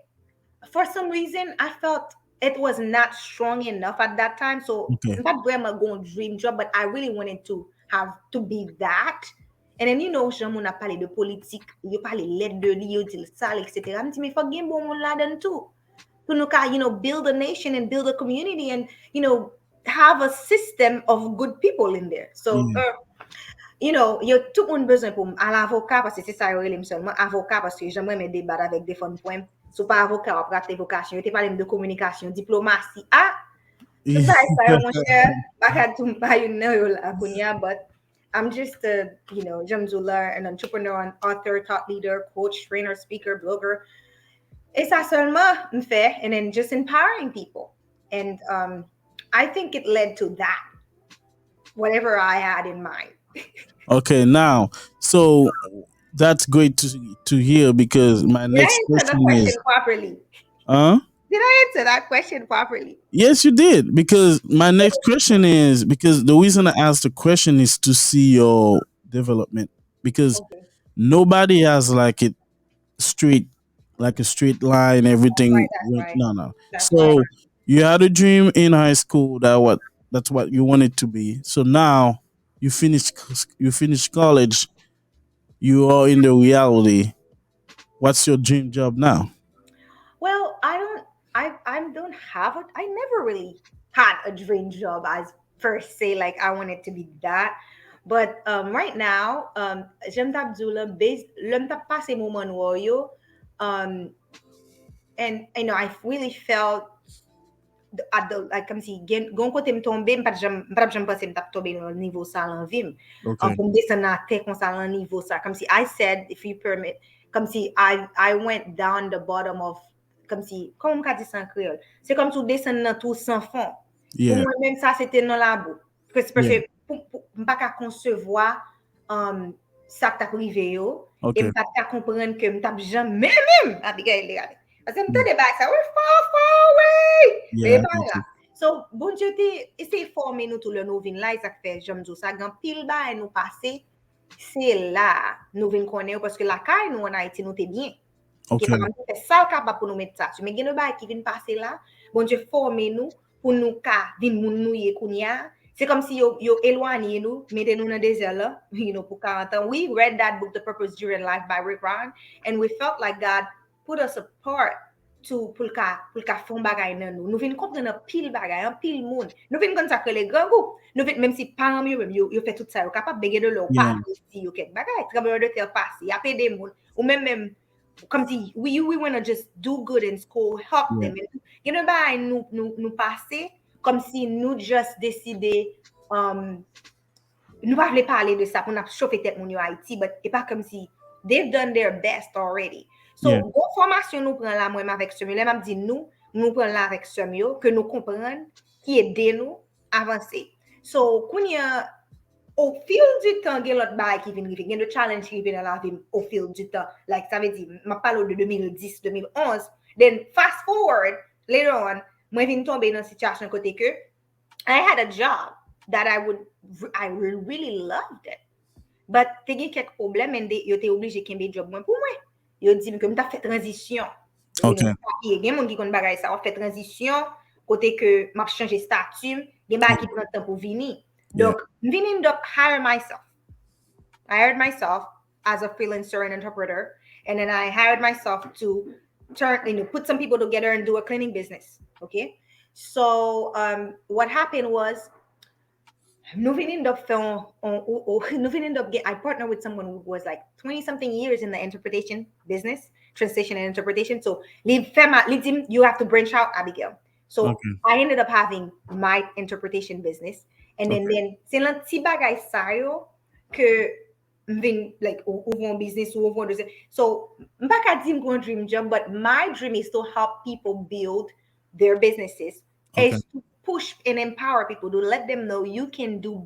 for some reason, I felt it was not strong enough at that time. So, Okay. not vraiment going dream job, but I really wanted to have to be that. And then, Jean Moun a parlé de politique, you parlé l'aide de li, you dit ça, etc. Je me dis, mais faut gen bon moun la dan tout. Pour nous, build a nation and build a community and, have a system of good people in there. So, Yeah. yo tout moun besoin pour à l'avocat parce que c'est ça yo relèm seulement avocat parce que j'aimerais me débattre avec des fonds points. Sou pas avocat ou rate vocation, yo te parlé de communication, diplomatie. Ah, tout ça ça yo mon cher, baka tout pa yo nan yo la kounya, but I'm just a, Jamzula, an entrepreneur, an author, thought leader, coach, trainer, speaker, blogger. Et ça seulement me fait, and then just empowering people. And I think it led to that, whatever I had in mind. Okay. Now, so that's great to hear because my Did next I answer the question question is, properly? huh? Did I answer that question properly? Yes, you did. Because my next question is because the reason I asked the question is to see your development. Because Okay. nobody has like it straight, like a straight line. Everything Right, that's went right. no. That's right. So you had a dream in high school that's what you wanted to be. So now you finish college. You are in the reality. What's your dream job now? Well, I don't have it. I never really had a dream job as per se, like I wanted to be that. But right now, j'aime t'abdoulan, based, l'homme t'a passé moment noyo, um, and I really felt at the like comme si gon kote m tombe m'pap jam pense m'tap tombe nan niveau sa lan vim Okay. pou m desen nan te kon sa lan niveau sa comme si I said if you permit comme si I went down the bottom of comme si comment ka di san créole c'est comme si ou desen nan tout sans fond pour Yeah. moi même ça c'était dans la boue parce Yeah. que m pa ka concevoir ça t'a privé yo et Okay. m pa ka comprendre que m tap jam même Abigail Desravines parce que m tande ba ça we're far away mais Yeah. I pas get là. you. So, bon Dieu te essaye former nous tout le nou vin la, e sak fe, jom zo sa, gan pil ba e nou pase, c'est là, nous vin konnen parce que la kay nou en Haiti nou te bien. Ok, Okay. pa mwen te sal kapab pou nou met sa. Mais gen nou ba ki vin pase là, bon Dieu former nous pour nous ka vin moun nou ye kounya. C'est comme si yo éloigné nous, mette nous dans désert là, pour 40 ans. We read that book, The Purpose During Life by Rick Warren, and we felt like God put us apart to pour ka fon bagay nan nou. Nou vin comprendre un pile bagay, un pile moun. Nou vin kon sa que les grands groupes. Nou vin même si parents yo fait tout ça, yo capable bege de leur Yeah. pas ici yo ket bagay, tremblement de terre passé, y a des moun ou même comme si we want to just do good in school, help Yeah. them. You know ba nous passer comme si nous just décider nous pas voulons parler de ça pour nous chauffer tête moun yo Haïti, but c'est pas comme si they've done their best already. So, Yeah. bon formation nous prend là moi avec ce mieux, m'a dit nous prend là avec ce mieux que nous comprendre qui aide nous avancer. So, kounya au fil du temps, il y a l'autre bail qui vient arriver, il y a le challenge qui vient dans la vie au fil du temps. Like ça veut dire, je parle de 2010, 2011. Then fast forward, later on, moi viens tomber dans une situation côté que I had a job that I really loved it. But te gen quelques problèmes and yo te obligé kembe job moi pour moi. Yo dit que m'ta fait transition. Okay. Il y a moun qui kon bagay ça, on fait transition côté que m'a changer statut, gen bagay qui prend temps pour venir. Donc, je end up hiring myself. I hired myself as a freelancer and interpreter, and then I hired myself to put some people together and do a cleaning business. Okay, so what happened was, I partnered with someone who was like 20 something years in the interpretation business, translation and interpretation. So, you have to branch out, Abigail. So Okay. I ended up having my interpretation business. And then, c'est l'anti bagay sa yo, que like ouvre un business ou ouvre un. So I'm pas qu'à dire mon dream job, but my dream is to help people build their businesses, Okay. is to push and empower people to let them know you can do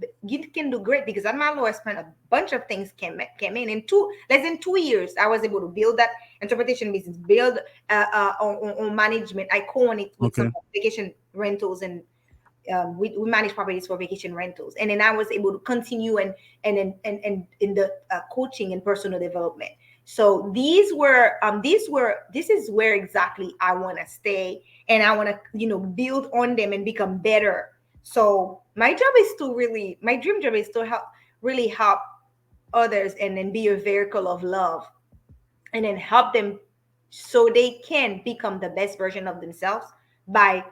great, because at my lowest point a bunch of things came in less than 2 years. I was able to build that interpretation business, build on management. I co-own it with some Okay. vacation rentals, and we manage properties for vacation rentals. And then I was able to continue and in the coaching and personal development. So this is where exactly I want to stay, and I want to build on them and become better. So my dream job is to help others, and then be a vehicle of love, and then help them so they can become the best version of themselves by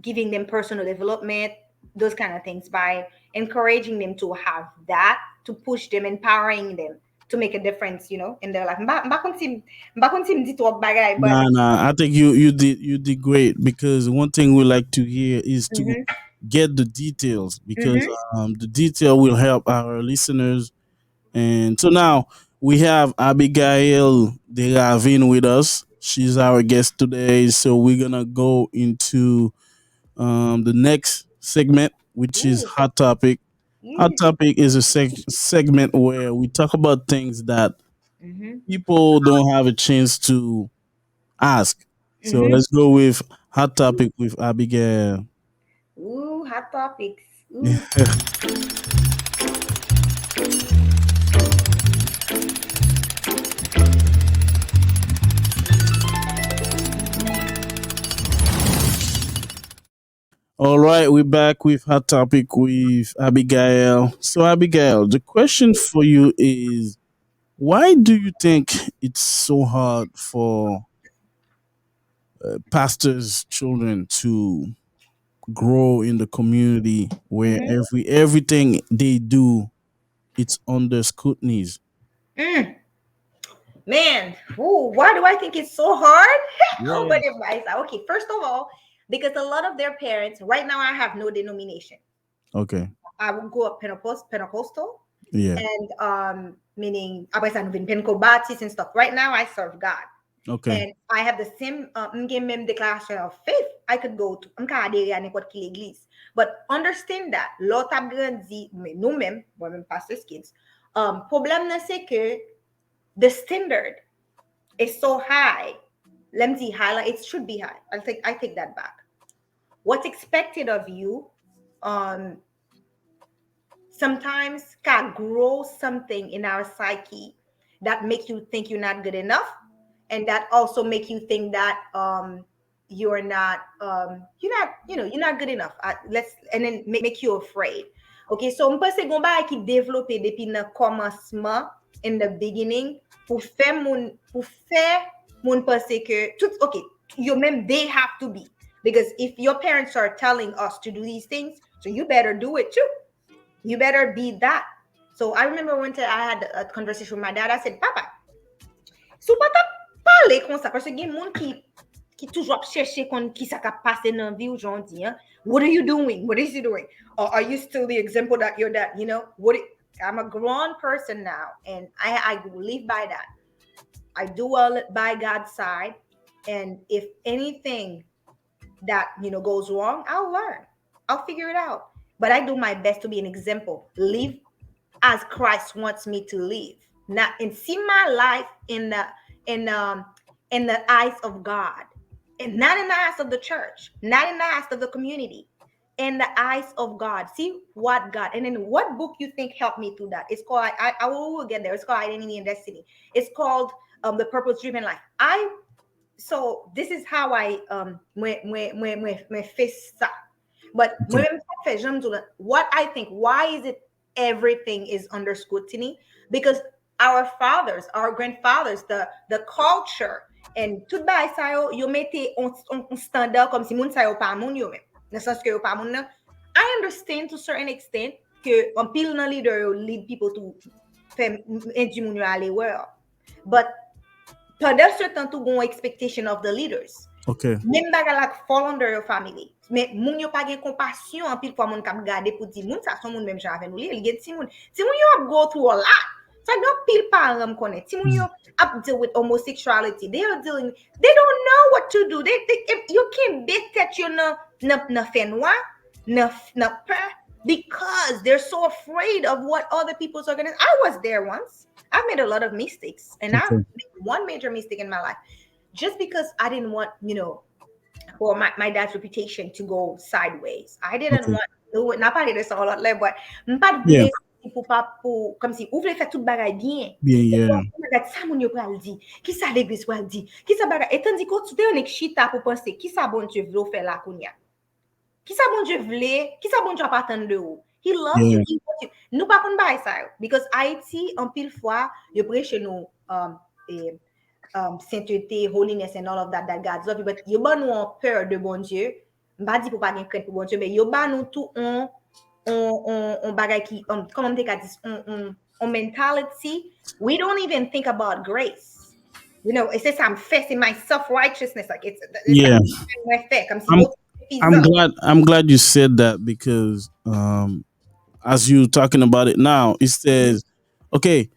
giving them personal development, those kind of things, by encouraging them to have that, to push them, empowering them to make a difference, in their life. But Nah, nah. I think you did great, because one thing we like to hear is to mhm, get the details, because mhm. the detail will help our listeners. And so now we have Abigail Desravines with us. She's our guest today. So we're gonna go into the next segment, which is Ooh, hot topic. Hot yeah. topic is a segment where we talk about things that Mhm, people don't have a chance to ask. So mhm. let's go with hot topic with Abigail. Ooh, hot topics. Ooh. All right, we're back with hot topic with Abigail. So Abigail, the question for you is, why do you think it's so hard for pastors' children to grow in the community where Mhm. everything they do, it's under scrutiny? Mm. Man, ooh, why do I think it's so hard? Oh, Yeah. but advice. Okay, first of all, because a lot of their parents, right now, I have no denomination. Okay. I will go up Pentecostal, Yeah. and meaning Abaysan Penco Baptist and stuff. Right now, I serve God, Okay. and I have the same même declaration of faith. I could go to adhérer à n'importe quelle église, but understand that l'autre a grandi, mais nous-mêmes, moi-même pastors kids, problème c'est que the standard is so high. Let me see, highlight. It should be high. I take that back. What's expected of you, um, sometimes can grow something in our psyche that makes you think you're not good enough, and that also make you think that you're not good enough. Let's and then make you afraid. Okay, so on peut se gon ba qui développer depuis le commencement, in the beginning, pour faire moun penser que tout okay, you même they have to be, because if your parents are telling us to do these things, so you better do it too. You better be that. So I remember one time I had a conversation with my dad. I said, Papa, sou pa ta pale kon sa, parce gen moun ki toujou ap chèche kon ki sa ka pase nan vi ou jondi, hein? What are you doing? What is he doing? Or are you still the example that your dad, I'm a grown person now, and I live by that. I do all by God's side. And if anything that, goes wrong, I'll learn. I'll figure it out. But I do my best to be an example. Live as Christ wants me to live. Not and see my life in in the eyes of God, and not in the eyes of the church, not in the eyes of the community, in the eyes of God. See what God, and then what book you think helped me through that? It's called I will get there. It's called Identity and Destiny. It's called the Purpose Driven Life. So this is how I me face ça. But Okay. what I think, why is it everything is under scrutiny? Because our fathers, our grandfathers, the culture, and tout ba sa yo mette on standard comme si moun sa yo pa moun yo men. Dans le sens que yo pa moun nan. I understand to a certain extent que un pile nan leader yo lead people to faire du moun yo aller well. But pendant ce temps, tout gon expectation of the leaders. Okay. Même baga la fall under your family. Mais moun yo pa gen compassion en pile fois moun k'ap gade pour di moun sa son moun même jan avec nous li, il gen ti moun. Ti moun yo ap go through a lot. So don't pile parent connaît. Ti moun yo ap deal with homosexuality. They don't know what to do. You can't bet that you na fait noir, na peur because they're so afraid of what other people's organization. I was there once. I've made a lot of mistakes and I've Okay. made one major mistake in my life just because I didn't want, for my dad's reputation to go sideways. I didn't Okay. want, n'a pas de ça a lot là, but m'pas de Yeah. blé pour pas pour comme si ou voulez faire tout bagay bien. Bien, yeah. Regarde ça moun yo pral di. Qui ça l'église pral di? Qui ça bagay? Et tandis que tu te on chita pour penser qui ça bon Dieu vle faire la kounya. Qui ça bon Dieu vle? Qui ça bon Dieu pas attendre de ou? He loves you. Yeah. He wants you. Nous pas kon bay ça because Haiti en pile fois yo prêche nous et sainteté, holiness and all of that God's love you, but yo ba nou an peur de bon Dieu. Mba di pou pa gen crainte pour bon Dieu, mais yo ba nou tout on bagay ki comment te ka dis on mentality. We don't even think about grace. It's just I'm facing my self-righteousness like it's Yeah. comme si I'm l'autre I'm suffisant. glad you said that because as you talking about it now, it says, okay,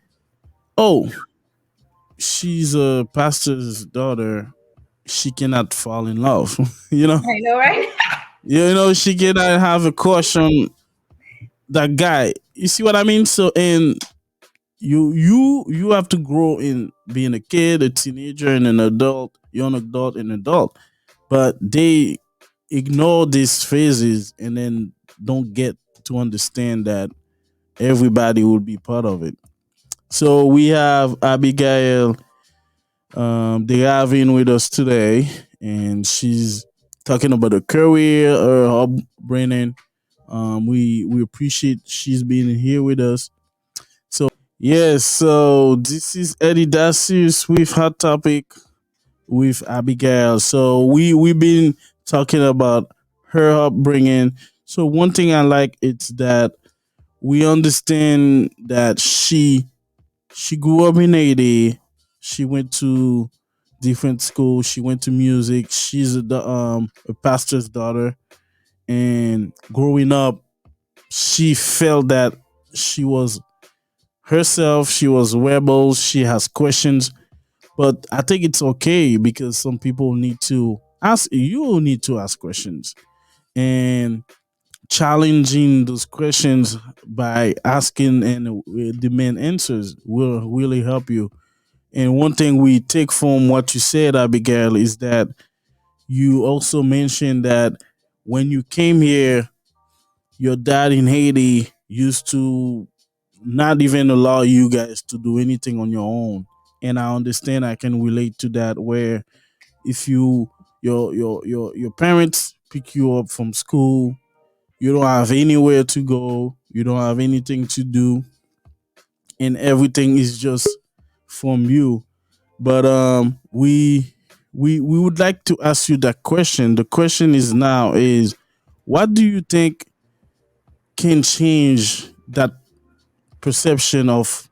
oh, she's a pastor's daughter. She cannot fall in love. you know, I know, right? she cannot have a crush on that guy. You see what I mean? So, and you have to grow in being a kid, a teenager, and an adult, young adult, and adult. But they ignore these phases and then don't get to understand that everybody will be part of it. So we have Abigail Desravines with us today, and she's talking about her career, her upbringing. We appreciate she's being here with us. So yes, so this is Eddy Dacius with Hot Topic with Abigail. So we've been talking about her upbringing. So one thing I like is that we understand that she grew up in Haiti. She went to different schools. She went to music. She's a pastor's daughter, and growing up, she felt that she was herself. She was rebel. She has questions, but I think it's okay because some people need to ask. You need to ask questions and challenging those questions by asking and demand answers will really help you. And one thing we take from what you said, Abigail, is that you also mentioned that when you came here, your dad in Haiti used to not even allow you guys to do anything on your own. And I understand I can relate to that where if your parents pick you up from school, you don't have anywhere to go, you don't have anything to do, and everything is just from you. But we would like to ask you that question. The question is now is what do you think can change that perception of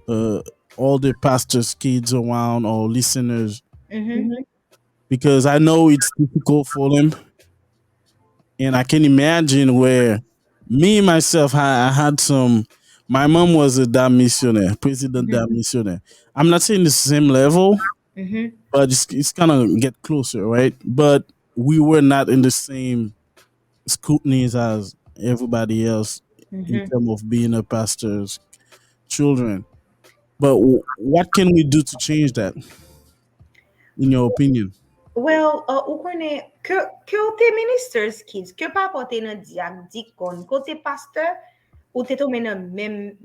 uh, all the pastors' kids around or listeners? Mm-hmm. Because I know it's difficult for them, and I can imagine where me myself I had some. My mom was a dam missionaire, president dam missionaire. I'm not saying the same level, Mm-hmm. but it's kind of get closer, right? But we were not in the same scrutinies as everybody else in Mm-hmm. terms of being a pastor's children. But what can we do to change that, in your opinion? Well, ou konen, ke ou te ministers kids, ke pa pote nan diak, dikon, kote pasteur, ou te tome nan mem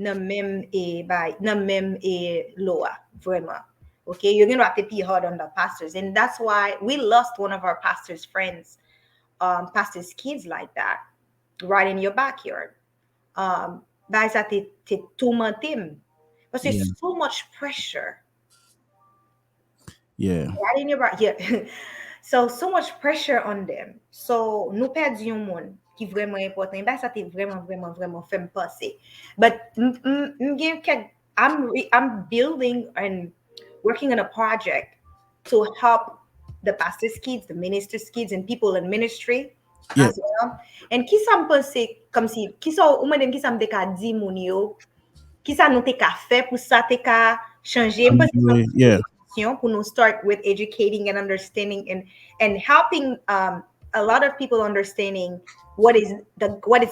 loa, vraiment. Okay, you're gonna have to be hard on the pastors. And that's why we lost one of our pastor's friends, pastor's kids like that, right in your backyard. Ba sa te tourmente. Because Yeah, there's so much pressure yeah, right in your back. Yeah. So much pressure on them. So nous perdi un monde qui vraiment important. Ben ça t'est vraiment fait me passer. But I'm building and working on a project to help the pastor's kids, the minister's kids, and people in ministry Yeah. as well. And qui ça me pense comme si qui ça ou madame qui ça me te ka di moun yo, qui ça nous te ka fait pour ça te ka changer parce que ça Yeah. pour nous start with educating and understanding and helping a lot of people understanding what is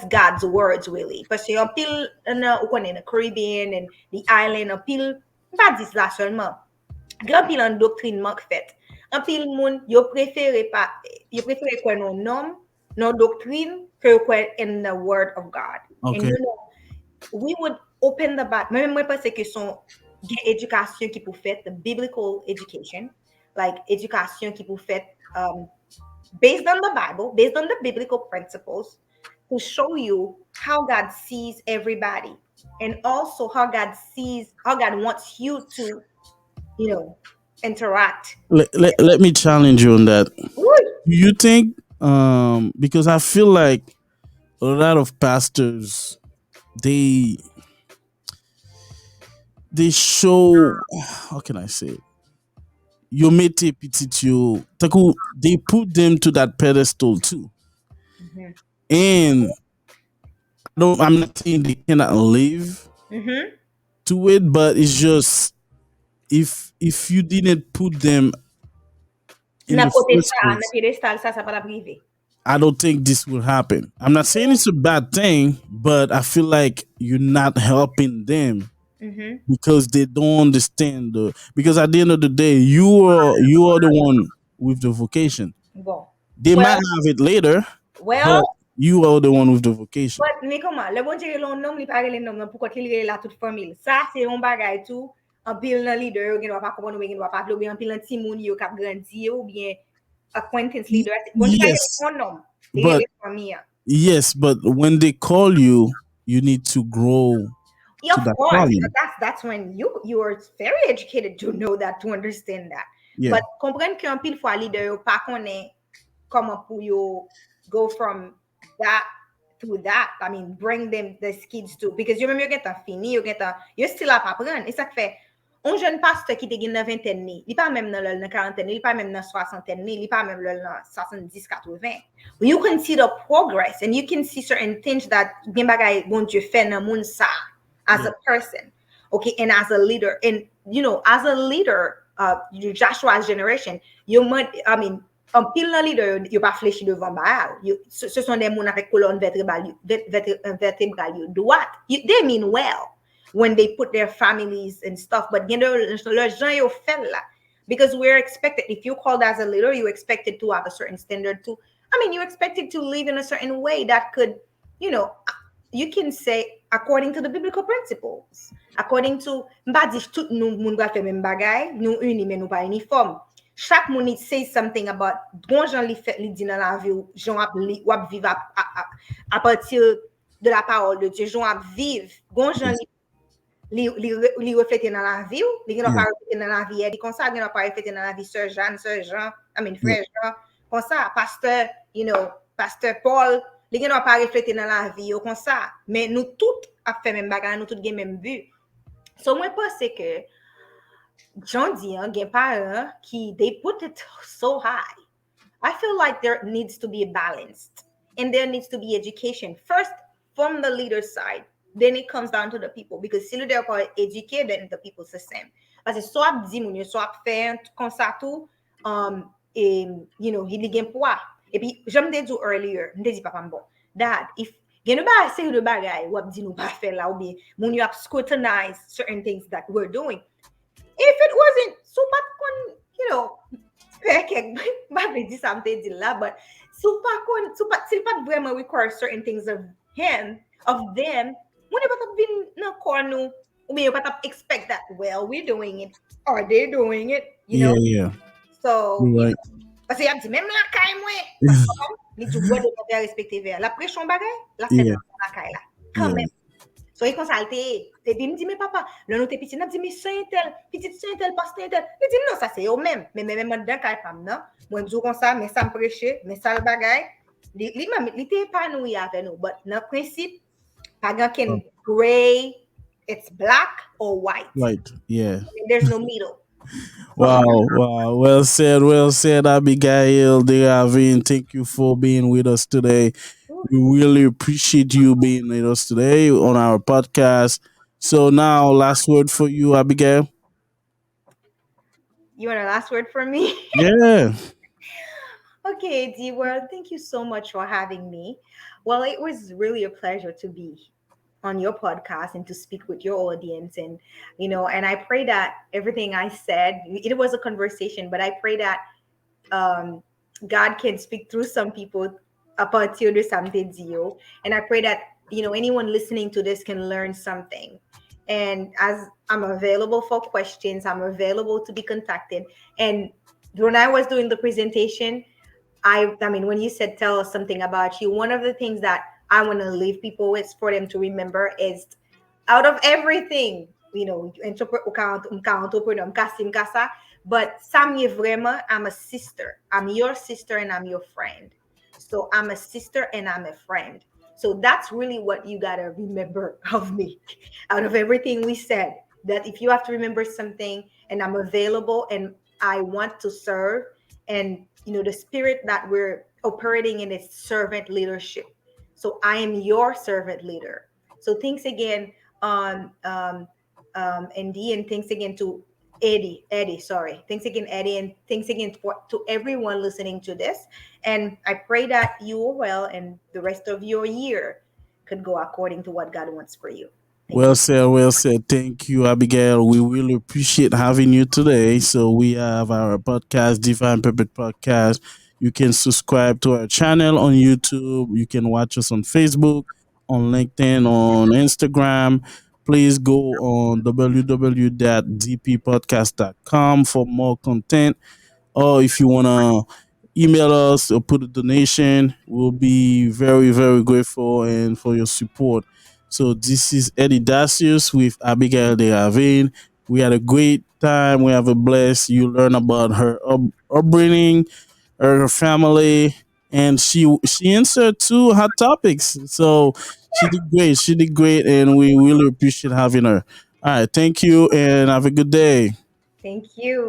God's words really. Parce que en pile ou connaît the Caribbean and the island en pile pas dis là seulement. Grand pile en doctrine manque fait. En pile moun yo préféré quoi non nom, non doctrine que quoi in the word of God. Okay. And you know, we would open the bat. Même moi pense que son éducation qui pour fait the biblical education, like education qui pour fait based on the Bible, based on the biblical principles, to show you how God sees everybody, and also how God wants you to, interact. Let me challenge you on that. Woo! Do you think, because I feel like a lot of pastors, they show, how can I say it? You mete petit you, taku, they put them to that pedestal too. Mhm. And I'm not saying they cannot live Mhm. to it, but it's just if you didn't put them in Na the côté first ça, na place, pédestal ça pas la privé. I don't think this will happen. I'm not saying it's a bad thing, but I feel like you're not helping them Mhm. because they don't understand because at the end of the day, you are the one with the vocation. Bon. They might Well, have it later, but well, you are the one with the vocation. mais comment? Le bon Dieu l'on nom, li pa rele nom nan pourquoi qu'il rele la toute famille. Ça c'est un bagay tout. En pile nan leader, ou gen va pas comprendre ou gen va pas ou bien en pile nan timoun yo k'ap grandi ou bien acquaintance leader. Bon Dieu pa rele Yes, son nom. Li but rele famille. yes, but when they call you, you need to grow Yeah, to of that course. calling. That's when you are very educated to know that, to understand that. Yeah. But comprendre qu'un pile fois leader yo pa connaît comment pour yo go from that to that. I mean, bring them the kids to, because you remember you get a fini, you still a apprendre. Et ça fait un jeune pasteur qui te gen dans vingtaine ni, il pas même dans quarantaine, il pas même dans soixantaine ni, il pas même dans 70 80. You can see the progress and you can see certain things that gen bagay bon Dieu fait dans moun sa as a person. Okay, and as a leader, and as a leader, Joshua's generation, you might, I mean, un pile nan leader, yo pa fléchi devant Baal. Ce sont des moun avec colonne vertébrale yo droite. They mean well when they put their families and stuff, but gen le jan yo fait là. Because we're expected, if you're called as a leader, you're expected to have a certain standard too. I mean, you're expected to live in a certain way that could, you can say according to the biblical principles. According to, mba di tout nou moun gwa fè men bagay, nou uni men nou pa uniforme. Chaque moun say something about bon jan li fait li di nan la vie ou jan wap vive à partir de la parole de Dieu, jan wap vive bon jan li refléter dans la vie ou li gen pa refléter dans la vie Eddy comme ça, gen pa refléter dans la vie sœur Jean, I mean frère Jean comme ça, pasteur, pasteur Paul, li gen pa refléter dans la vie ou comme ça, mais nous toutes a fait même bagay, nous toutes gen même but. So moi pense que John Dion, gen parents qui they put it so high. I feel like there needs to be a balance and there needs to be education first from the leader side. Then it comes down to the people, because si le leader pas éduqué, then the people c'est same. Parce que soit dit moun yo soit faire comme ça tout, et il gen poids. Et puis j'aime te dit earlier, m'te dit papa bon, dad, if gen ba say de bagay ou ap di nou pa faire là ou bien moun yo ap scrutinize certain things that we're doing. If it wasn't so pat kon, pas dit something dit là, but so pat vraiment require certain things of him, of them, when you pat been no corner, ou bien pat expect that, well, we're doing it, are they doing it, Yeah. So, You're right. parce que y a dit même la caille moi, ni tu vois de bien respecter vers la pression bagay, la fait dans la caille là. Quand même. So, il consulte, et puis il me dit, mais papa, le nous t'es petit, il me dit, mais c'est un tel, petite c'est un tel, pas c'est un tel. Il dit, non, ça c'est eux même. Mais même dans caille femme, non? Moi, je dis comme ça, mais ça me prêcher, mais ça le bagay. Il était épanoui avec nous, but dans le principe, pas can gray, it's black or white. Right. Yeah. There's no middle. Wow, wow. Well said, Abigail Desravines. Thank you for being with us today. We really appreciate you being with us today on our podcast. So now, last word for you, Abigail. You want a last word from me? Yeah. Okay, D. Well, thank you so much for having me. Well, it was really a pleasure to be on your podcast and to speak with your audience. And, and I pray that everything I said, it was a conversation, but I pray that um, God can speak through some people a partir de samedi Dio. And I pray that, anyone listening to this can learn something. And as I'm available for questions, I'm available to be contacted. And when I was doing the presentation, I mean, when you said tell us something about you, one of the things that I want to leave people with for them to remember is out of everything, entrepreneur, casa, but Samye vraiment, I'm a sister. I'm your sister and I'm your friend. So I'm a sister and I'm a friend. So that's really what you gotta remember of me. Out of everything we said, that if you have to remember something, and I'm available and I want to serve, and the spirit that we're operating in is servant leadership. So I am your servant leader. So thanks again, ND, and thanks again to Eddy, sorry. Thanks again, Eddy, and thanks again to everyone listening to this. And I pray that you are well and the rest of your year could go according to what God wants for you. Thank Well you. said, well said. Thank you, Abigail. We really appreciate having you today. So we have our podcast, Divine Puppet Podcast. You can subscribe to our channel on YouTube. You can watch us on Facebook, on LinkedIn, on Instagram. Please go on www.dppodcast.com for more content, or if you want to email us or put a donation, we'll be very, very grateful and for your support. So this is Eddy Dacius with Abigail Desravines. We had a great time. We have a blast. You learn about her upbringing, her family, and she answered two hot topics. So she did great. She did great, and we really appreciate having her. All right, thank you, and have a good day. Thank you.